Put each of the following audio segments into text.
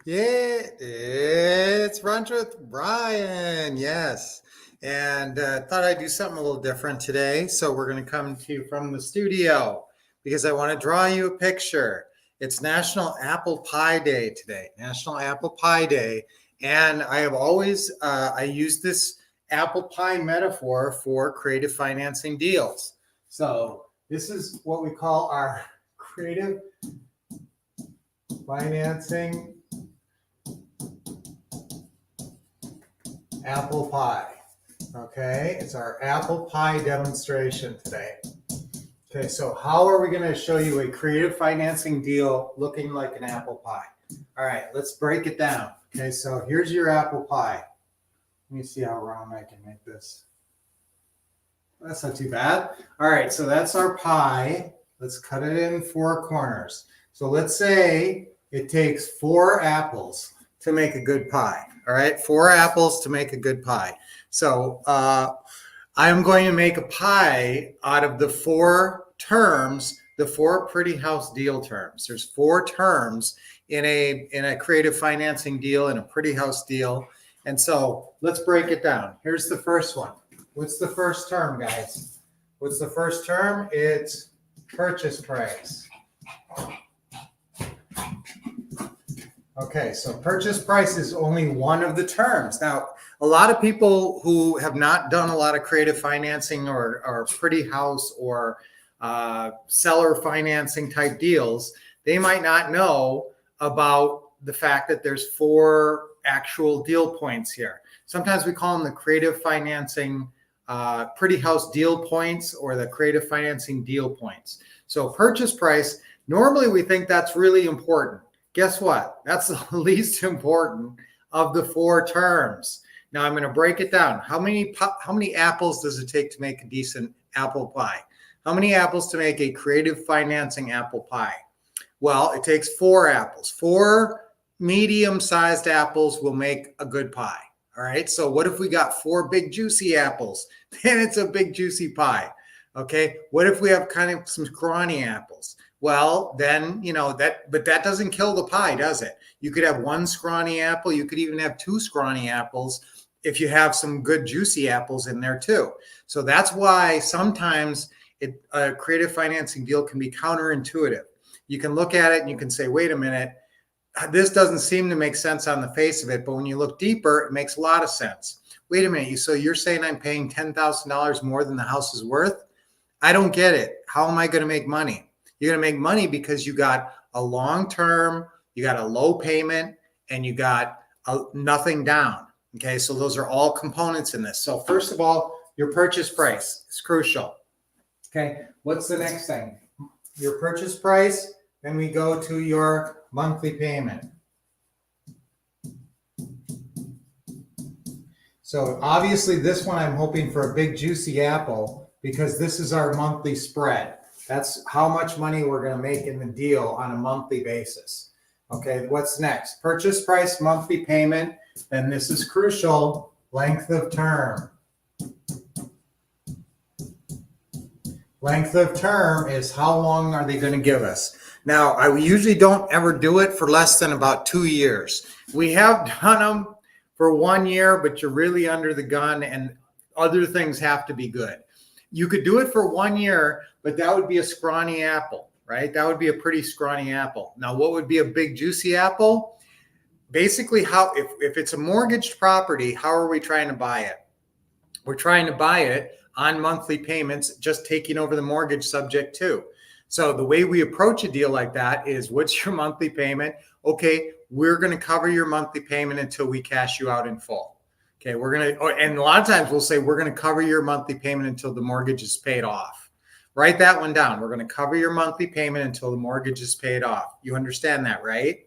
Yeah, it's Brunch with Brian. Yes. And thought I'd do something a little different today. So we're going to come to you from the studio because I want to draw you a picture. It's National Apple Pie Day today, National Apple Pie Day. And I have always, I use this apple pie metaphor for creative financing deals. So this is what we call our creative financing apple pie. Okay, it's our apple pie demonstration today. Okay, so how are we going to show you a creative financing deal looking like an apple pie? All right, let's break it down. Okay, so here's your apple pie. Let me see how round I can make this. That's not too bad. All right, so that's our pie. Let's cut it in 4 corners. So let's say it takes 4 apples to make a good pie. All right, 4 apples to make a good pie. So I'm going to make a pie out of the 4 terms, the 4 pretty house deal terms. There's 4 terms in a creative financing deal, in a pretty house deal. And so let's break it down. Here's the first one. What's the first term, guys? What's the first term? It's purchase price. Okay, so purchase price is only one of the terms. Now, a lot of people who have not done a lot of creative financing or pretty house or seller financing type deals, they might not know about the fact that there's 4 actual deal points here. Sometimes we call them the creative financing pretty house deal points or the creative financing deal points. So purchase price, normally we think that's really important. Guess what? That's the least important of the 4 terms. Now I'm going to break it down. How many apples does it take to make a decent apple pie? How many apples to make a creative financing apple pie? Well, it takes 4 apples. 4 medium-sized apples will make a good pie. All right. So what if we got 4 big juicy apples? Then it's a big juicy pie. Okay. What if we have kind of some scrawny apples? Well, then, but that doesn't kill the pie, does it? You could have 1 scrawny apple. You could even have 2 scrawny apples if you have some good juicy apples in there too. So that's why sometimes a creative financing deal can be counterintuitive. You can look at it and you can say, wait a minute, this doesn't seem to make sense on the face of it, but when you look deeper, it makes a lot of sense. Wait a minute, so you're saying I'm paying $10,000 more than the house is worth? I don't get it. How am I going to make money? You're going to make money because you got a long term, you got a low payment, and you got nothing down. Okay, so those are all components in this. So first of all, your purchase price is crucial. Okay, what's the next thing? Your purchase price, then we go to your monthly payment. So obviously this one I'm hoping for a big juicy apple because this is our monthly spread. That's how much money we're going to make in the deal on a monthly basis. Okay, what's next? Purchase price, monthly payment, then this is crucial, length of term. Length of term is how long are they going to give us? Now, I usually don't ever do it for less than about 2 years. We have done them for 1 year, but you're really under the gun and other things have to be good. You could do it for 1 year, but that would be a scrawny apple, right? That would be a pretty scrawny apple. Now, what would be a big juicy apple? Basically, if it's a mortgaged property, how are we trying to buy it? We're trying to buy it on monthly payments, just taking over the mortgage subject to. So the way we approach a deal like that is, what's your monthly payment? Okay, we're going to cover your monthly payment until we cash you out in full. Okay, and a lot of times we'll say we're going to cover your monthly payment until the mortgage is paid off. Write that one down. We're going to cover your monthly payment until the mortgage is paid off. You understand that, right?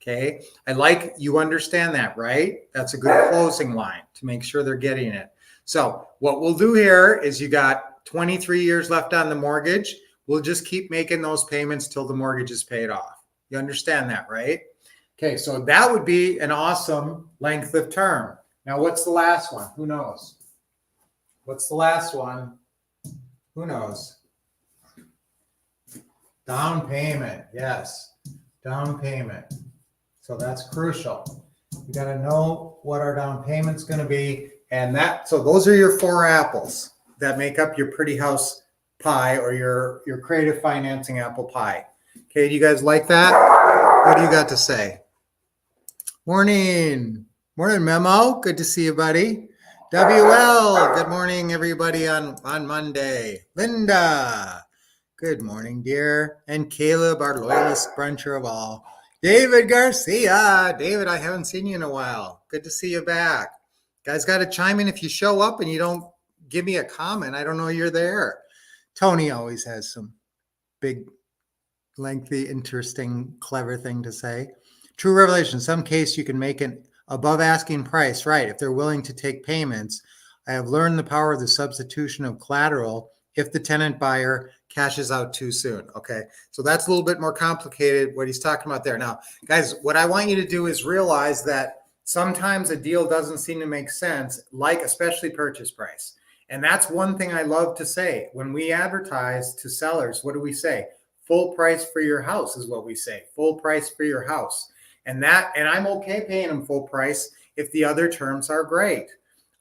Okay, I like you understand that, right? That's a good closing line to make sure they're getting it. So what we'll do here is you got 23 years left on the mortgage. We'll just keep making those payments till the mortgage is paid off. You understand that, right? Okay, so that would be an awesome length of term. Now, what's the last one? Who knows? What's the last one? Who knows? Down payment. Yes, down payment. So that's crucial. We got to know what our down payment's going to be. And so those are your 4 apples that make up your pretty house pie or your creative financing apple pie. Okay, do you guys like that? What do you got to say? Morning. Morning, Memo. Good to see you, buddy. WL, good morning, everybody on Monday. Linda, good morning, dear. And Caleb, our loyalist bruncher of all. David Garcia. David, I haven't seen you in a while. Good to see you back. Guys, got to chime in if you show up and you don't give me a comment. I don't know you're there. Tony always has some big, lengthy, interesting, clever thing to say. True revelation. In some case, you can make an above asking price, right? If they're willing to take payments. I have learned the power of the substitution of collateral if the tenant buyer cashes out too soon. Okay, so that's a little bit more complicated what he's talking about there. Now, guys, what I want you to do is realize that sometimes a deal doesn't seem to make sense, like especially purchase price. And that's one thing I love to say. When we advertise to sellers, what do we say? Full price for your house is what we say. Full price for your house. And I'm okay paying them full price if the other terms are great.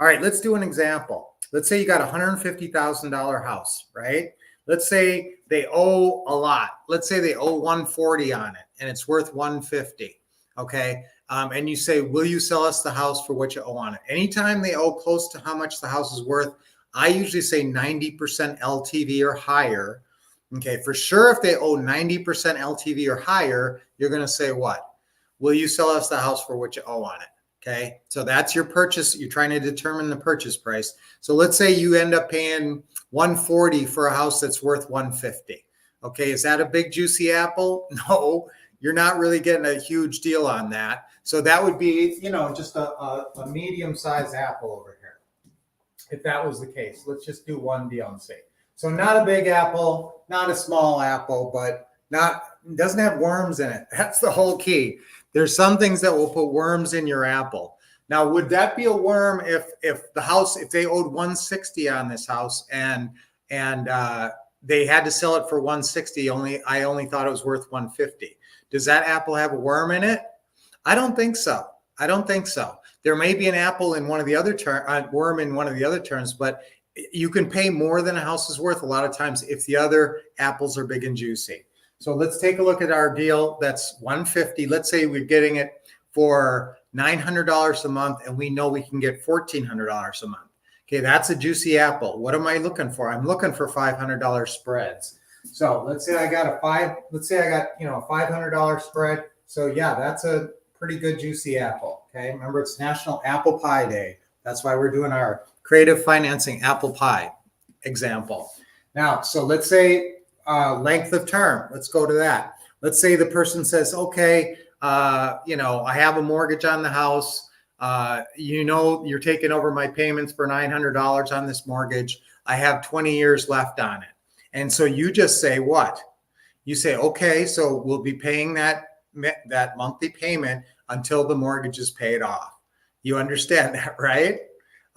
All right, let's do an example. Let's say you got a $150,000 house, right? Let's say they owe a lot. Let's say they owe $140 on it and it's worth $150. Okay. And you say, will you sell us the house for what you owe on it? Anytime they owe close to how much the house is worth, I usually say 90% LTV or higher. Okay. For sure, if they owe 90% LTV or higher, you're going to say what? Will you sell us the house for what you owe on it? Okay. So that's your purchase. You're trying to determine the purchase price. So let's say you end up paying $140 for a house that's worth $150. Okay. Is that a big juicy apple? No, you're not really getting a huge deal on that. So that would be, just a medium-sized apple over here. If that was the case, let's just do one deal and see. So not a big apple, not a small apple, but doesn't have worms in it. That's the whole key. There's some things that will put worms in your apple. Now, would that be a worm if they owed $160 on this house and they had to sell it for $160? I only thought it was worth $150. Does that apple have a worm in it? I don't think so. There may be an apple in one of the other worm in one of the other terms, but you can pay more than a house is worth a lot of times if the other apples are big and juicy. So let's take a look at our deal. That's $150. Let's say we're getting it for $900 a month, and we know we can get $1,400 a month. Okay, that's a juicy apple. What am I looking for? I'm looking for $500 spreads. So let's say I got a $500 spread. So yeah, that's a pretty good juicy apple. Okay, remember it's National Apple Pie Day. That's why we're doing our creative financing apple pie example. Now, so let's say length of term. Let's go to that. Let's say the person says, okay, I have a mortgage on the house. You're taking over my payments for $900 on this mortgage. I have 20 years left on it. And so you just say what? You say, okay, so we'll be paying that monthly payment until the mortgage is paid off. You understand that, right?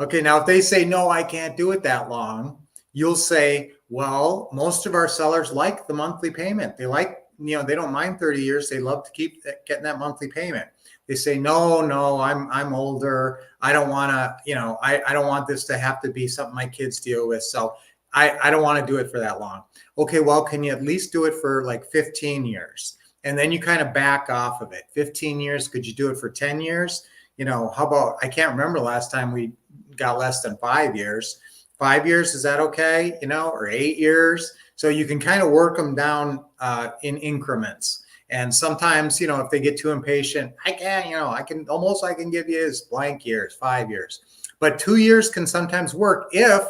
Okay, now if they say, no, I can't do it that long, you'll say, well, most of our sellers like the monthly payment. They like, they don't mind 30 years. They love to keep getting that monthly payment. They say, no, I'm older. I don't want to, I don't want this to have to be something my kids deal with. So I don't want to do it for that long. Okay, well, can you at least do it for like 15 years? And then you kind of back off of it. 15 years, could you do it for 10 years? How about, I can't remember the last time we got less than 5 years. 5 years, is that okay? Or 8 years? So you can kind of work them down in increments. And sometimes, if they get too impatient, I can give you as blank years, 5 years. But 2 years can sometimes work if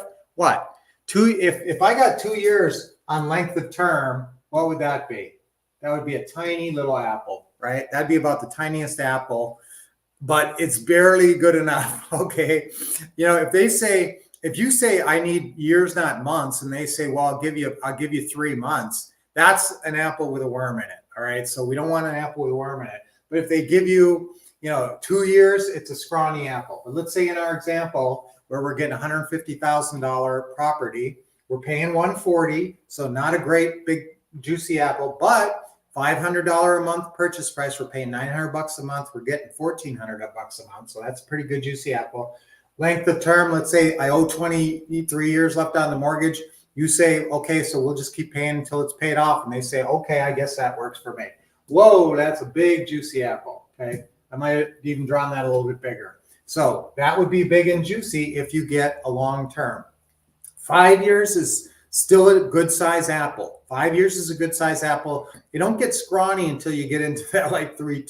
I got 2 years on length of term, what would that be? That would be a tiny little apple, right? That'd be about the tiniest apple, but it's barely good enough. Okay. If you say I need years, not months, and they say, well, I'll give you 3 months, that's an apple with a worm in it. All right. So we don't want an apple with a worm in it. But if they give you, 2 years, it's a scrawny apple. But let's say in our example where we're getting $150,000 property, we're paying $140. So not a great big juicy apple, but $500 a month purchase price. We're paying $900 a month. We're getting $1,400 a month. So that's a pretty good juicy apple. Length of term, let's say I owe 23 years left on the mortgage. You say, okay, so we'll just keep paying until it's paid off. And they say, okay, I guess that works for me. Whoa, that's a big juicy apple. Okay. I might have even drawn that a little bit bigger. So that would be big and juicy if you get a long term. 5 years is still a good size apple. 5 years is a good size apple. You don't get scrawny until you get into that like 2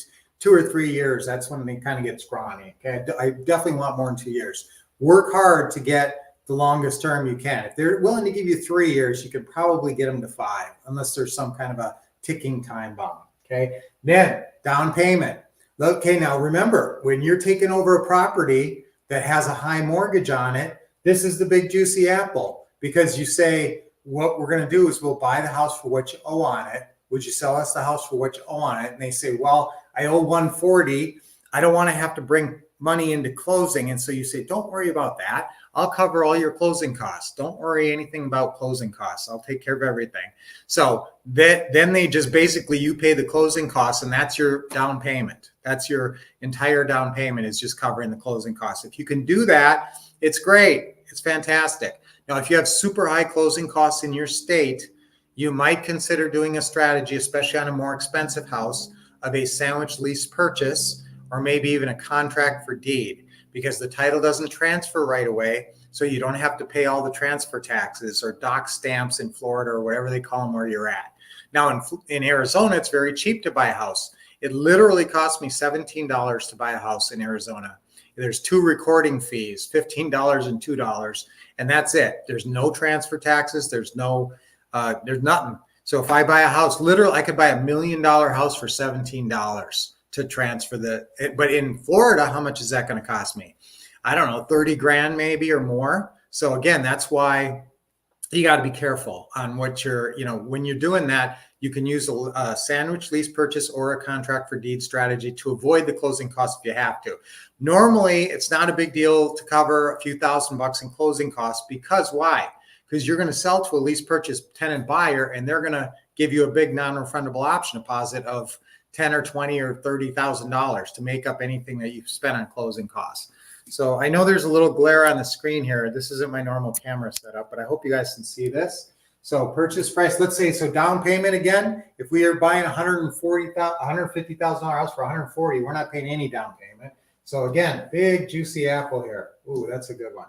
or 3 years. That's when they kind of get scrawny. Okay, I definitely want more than 2 years. Work hard to get the longest term you can. If they're willing to give you 3 years, you could probably get them to 5, unless there's some kind of a ticking time bomb. Okay, then down payment. Okay, now remember, when you're taking over a property that has a high mortgage on it, this is the big juicy apple, because you say, what we're going to do is we'll buy the house for what you owe on it. Would you sell us the house for what you owe on it? And they say, well, I owe 140. I don't want to have to bring money into closing. And so you say, don't worry about that. I'll cover all your closing costs. Don't worry anything about closing costs. I'll take care of everything. So then they just basically, you pay the closing costs, and that's your down payment. That's your entire down payment, is just covering the closing costs. If you can do that, it's great. It's fantastic. Now, if you have super high closing costs in your state, you might consider doing a strategy, especially on a more expensive house, of a sandwich lease purchase, or maybe even a contract for deed, because the title doesn't transfer right away. So you don't have to pay all the transfer taxes or dock stamps in Florida or whatever they call them where you're at. Now in Arizona, it's very cheap to buy a house. It literally cost me $17 to buy a house in Arizona. There's 2 recording fees, $15 and $2, and that's it. There's no transfer taxes. There's nothing. So if I buy a house, literally, I could buy $1 million house for $17 to transfer but in Florida, how much is that going to cost me? I don't know, 30 grand maybe or more. So again, that's why you got to be careful on what when you're doing that. You can use a sandwich lease purchase or a contract for deed strategy to avoid the closing costs if you have to. Normally, it's not a big deal to cover a few $1,000 in closing costs, because why? Because you're going to sell to a lease purchase tenant buyer, and they're going to give you a big non-refundable option deposit of $10 or $20 or $30,000 to make up anything that you've spent on closing costs. So I know there's a little glare on the screen here. This isn't my normal camera setup, but I hope you guys can see this. So purchase price, let's say, so down payment again, if we are buying $150,000 house for $140,000, we're not paying any down payment. So again, big juicy apple here. Ooh, that's a good one.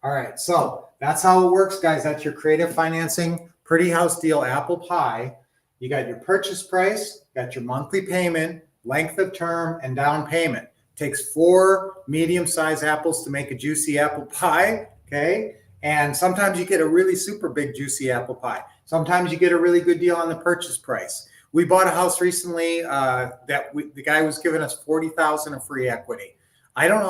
All right, so that's how it works, guys. That's your creative financing pretty house deal apple pie. You got your purchase price, got your monthly payment, length of term, and down payment. Takes 4 medium-sized apples to make a juicy apple pie, okay? And sometimes you get a really super big juicy apple pie. Sometimes you get a really good deal on the purchase price. We bought a house recently the guy was giving us $40,000 of free equity. I can't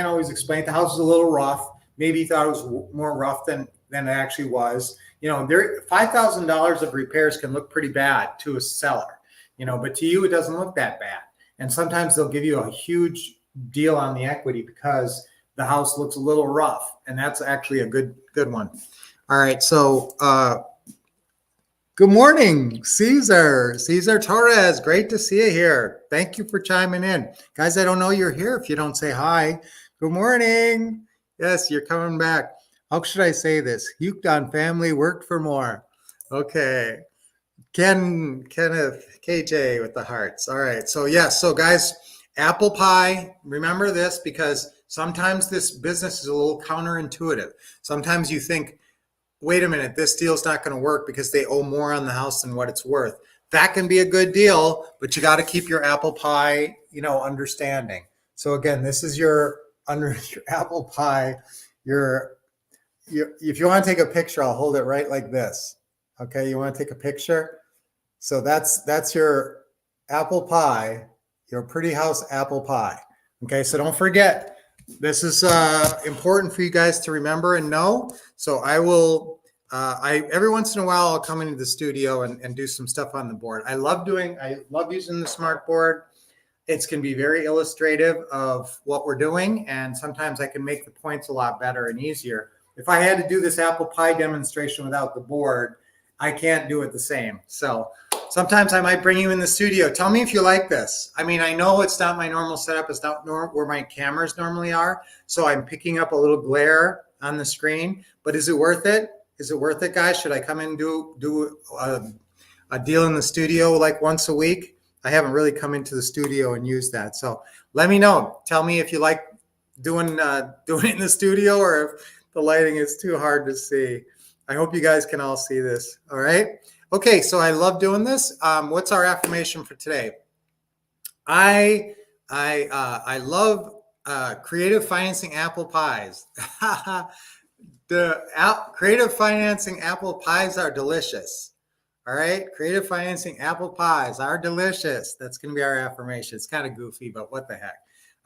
always explain it. The house was a little rough. Maybe he thought it was more rough than it actually was. $5,000 of repairs can look pretty bad to a seller, but to you, it doesn't look that bad. And sometimes they'll give you a huge deal on the equity because the house looks a little rough, and that's actually a good one. All right, so good morning, Cesar Torres. Great to see you here. Thank you for chiming in. Guys, I don't know you're here if you don't say hi. Good morning. Yes, you're coming back. How should I say this? Huked on family, worked for more. Okay. Kenneth, KJ with the hearts. All right. So yes. So guys, apple pie, remember this, because sometimes this business is a little counterintuitive. Sometimes you think, wait a minute, this deal's not going to work because they owe more on the house than what it's worth. That can be a good deal, but you got to keep your apple pie, understanding. So again, this is your apple pie. If you want to take a picture, I'll hold it right like this. Okay, you want to take a picture? So that's your apple pie, your pretty house apple pie. Okay, so don't forget, this is important for you guys to remember and know. So I will, every once in a while, I'll come into the studio and do some stuff on the board. I love using the smart board. It's can be very illustrative of what we're doing, and sometimes I can make the points a lot better and easier. If I had to do this apple pie demonstration without the board, I can't do it the same. So sometimes I might bring you in the studio. Tell me if you like this. I mean, I know it's not my normal setup. It's not where my cameras normally are. So I'm picking up a little glare on the screen, but is it worth it? Is it worth it, guys? Should I come in and do a deal in the studio like once a week? I haven't really come into the studio and used that. So let me know. Tell me if you like doing it in the studio or if the lighting is too hard to see. I hope you guys can all see this. All right. Okay. So I love doing this. What's our affirmation for today? I love creative financing apple pies. Creative financing apple pies are delicious. All right. Creative financing apple pies are delicious. That's going to be our affirmation. It's kind of goofy, but what the heck.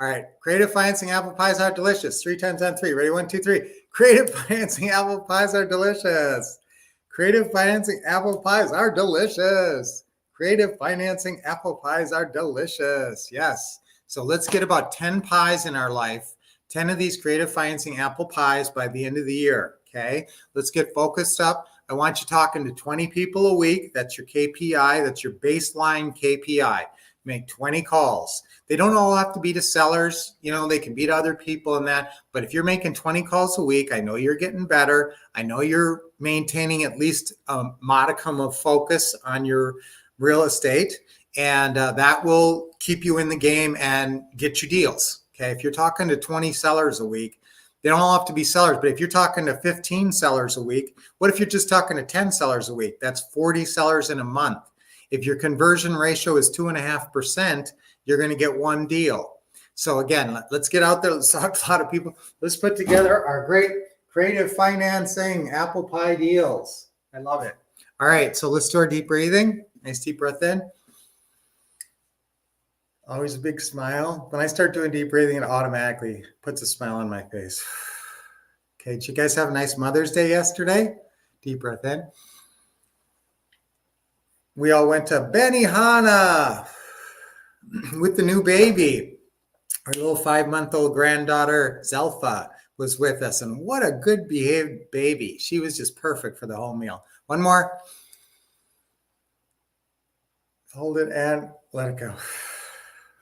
All right. Creative financing apple pies are delicious. 3 times on 3. Ready? 1, 2, 3. Creative financing apple pies are delicious. Creative financing apple pies are delicious. Creative financing apple pies are delicious. Yes. So let's get about 10 pies in our life. 10 of these creative financing apple pies by the end of the year. Okay. Let's get focused up. I want you talking to 20 people a week. That's your KPI. That's your baseline KPI. Make 20 calls. They don't all have to be to sellers. You know, they can be to other people and that. But if you're making 20 calls a week, I know you're getting better. I know you're maintaining at least a modicum of focus on your real estate. And that will keep you in the game and get you deals. Okay. If you're talking to 20 sellers a week, they don't all have to be sellers, but if you're talking to 15 sellers a week, what if you're just talking to 10 sellers a week? That's 40 sellers in a month. If your conversion ratio is 2.5%, you're going to get one deal. So again, let's get out there. Let's talk to a lot of people. Let's put together our great creative financing apple pie deals. I love it. All right. So let's do our deep breathing. Nice deep breath in. Always a big smile. When I start doing deep breathing, it automatically puts a smile on my face. Okay, did you guys have a nice Mother's Day yesterday? Deep breath in. We all went to Benihana with the new baby. Our little 5-month-old granddaughter, Zelfa, was with us. And what a good behaved baby. She was just perfect for the whole meal. One more. Hold it and let it go.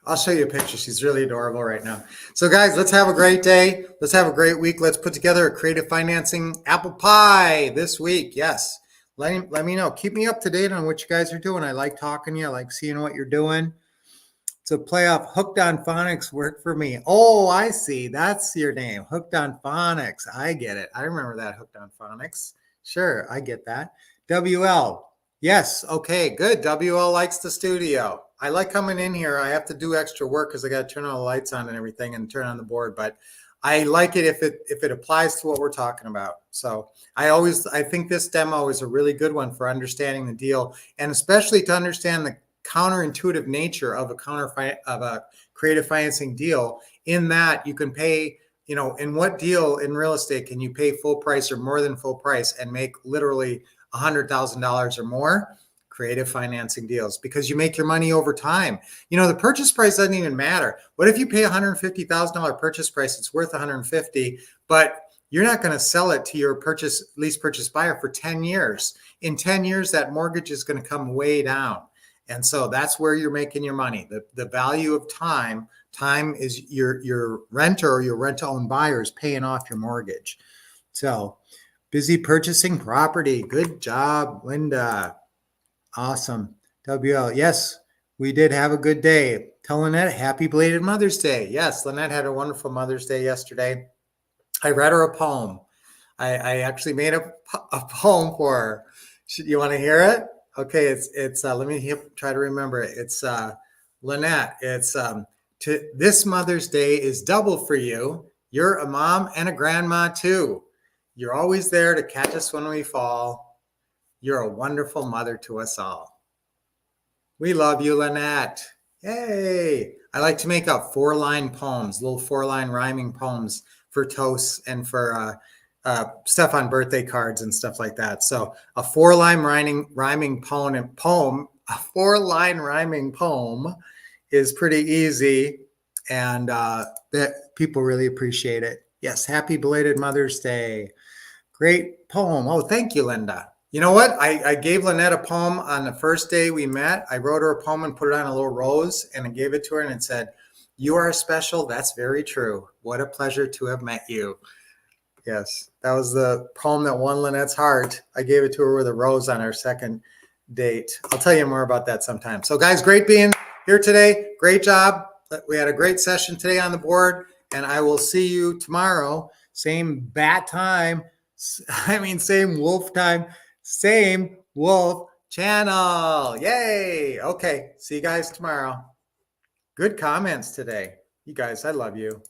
I'll show you a picture. She's really adorable right now. So guys, let's have a great day. Let's have a great week. Let's put together a creative financing apple pie this week. Yes. Let me know. Keep me up to date on what you guys are doing. I like talking to you. I like seeing what you're doing. So playoff Hooked on Phonics worked for me. Oh, I see. That's your name. Hooked on Phonics. I get it. I remember that, Hooked on Phonics. Sure, I get that. WL. Yes. Okay, good. WL likes the studio. I like coming in here. I have to do extra work because I got to turn all the lights on and everything and turn on the board. But I like it if it applies to what we're talking about. So I think this demo is a really good one for understanding the deal, and especially to understand the counterintuitive nature of a creative financing deal, in that you can pay, in what deal in real estate can you pay full price or more than full price and make literally $100,000 or more? Creative financing deals, because you make your money over time. The purchase price doesn't even matter. What if you pay $150,000 purchase price? It's worth $150,000, but you're not going to sell it to your lease purchase buyer for 10 years. In 10 years, that mortgage is going to come way down. And so that's where you're making your money. The value of time is your renter or your rent-to-own buyer is paying off your mortgage. So busy purchasing property. Good job, Linda. Awesome. WL. Yes, we did have a good day. Tell Lynette, happy belated Mother's Day. Yes, Lynette had a wonderful Mother's Day yesterday. I read her a poem. I actually made a poem for her. You want to hear it? Okay, it's let me try to remember it. It's Lynette. It's this Mother's Day is double for you. You're a mom and a grandma too. You're always there to catch us when we fall. You're a wonderful mother to us all. We love you, Lynette. Yay. I like to make up 4-line poems, little 4-line rhyming poems for toasts and for stuff on birthday cards and stuff like that. So a 4-line rhyming poem, a 4-line rhyming poem is pretty easy, and that people really appreciate it. Yes, happy belated Mother's Day. Great poem. Oh, thank you, Linda. You know what? I gave Lynette a poem on the first day we met. I wrote her a poem and put it on a little rose, and I gave it to her, and it said, "You are special. That's very true. What a pleasure to have met you." Yes, that was the poem that won Lynette's heart. I gave it to her with a rose on our second date. I'll tell you more about that sometime. So guys, great being here today. Great job. We had a great session today on the board, and I will see you tomorrow. Same bat time. Same wolf time. Same wolf channel. Yay. Okay. See you guys tomorrow. Good comments today. You guys, I love you.